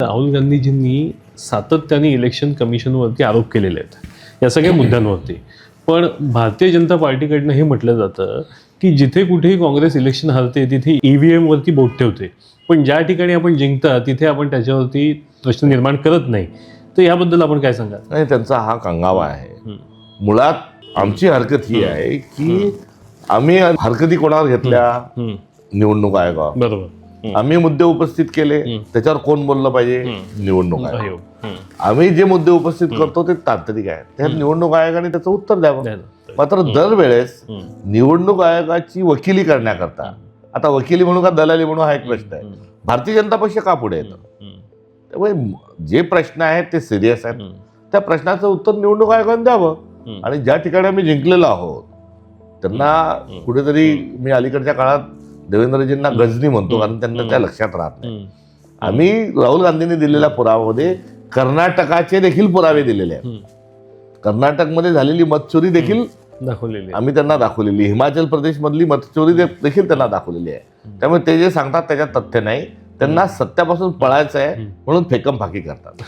राहुल गांधीजींनी सातत्याने इलेक्शन कमिशनवरती आरोप केलेले आहेत या सगळ्या मुद्द्यांवरती. पण भारतीय जनता पार्टीकडनं हे म्हटलं जातं की जिथे कुठेही काँग्रेस इलेक्शन हरते तिथे EVM वरती बोट ठेवते, पण ज्या ठिकाणी आपण जिंकता तिथे आपण त्याच्यावरती प्रश्न निर्माण करत नाही. तर याबद्दल आपण काय सांगाल? नाही, त्यांचा हा कंगावा आहे. मुळात आमची हरकत ही आहे की आम्ही हरकती कोणावर घेतल्या? निवडणूक आयोगावर. बरोबर. आम्ही मुद्दे उपस्थित केले, त्याच्यावर कोण बोललं पाहिजे? निवडणूक आयोग. आम्ही जे मुद्दे उपस्थित करतो ते तांत्रिक आहेत, त्या निवडणूक आयोगाने त्याचं उत्तर द्यावं. मात्र दरवेळेस निवडणूक आयोगाची वकिली करण्याकरता, आता वकिली म्हणू का दलाली म्हणू हा एक प्रश्न आहे, भारतीय जनता पक्ष का पुढे येतं? त्यामुळे जे प्रश्न आहेत ते सिरियस आहेत, त्या प्रश्नाचं उत्तर निवडणूक आयोगाने द्यावं. आणि ज्या ठिकाणी आम्ही जिंकलेलो आहोत त्यांना कुठेतरी, मी अलीकडच्या काळात देवेंद्रजींना गजनी म्हणतो कारण त्यांना त्या लक्षात राहत नाही. आम्ही राहुल गांधींनी दिलेल्या पुराव्यामध्ये कर्नाटकाचे देखील पुरावे दिलेले आहेत. कर्नाटकमध्ये झालेली मतचोरी देखील दाखवलेली आम्ही त्यांना दाखवलेली, हिमाचल प्रदेश मधली मतचोरी देखील त्यांना दाखवलेली आहे. त्यामुळे ते जे सांगतात त्याच्यात तथ्य नाही, त्यांना सत्यापासून पळायचं आहे म्हणून फेकमफाकी करतात.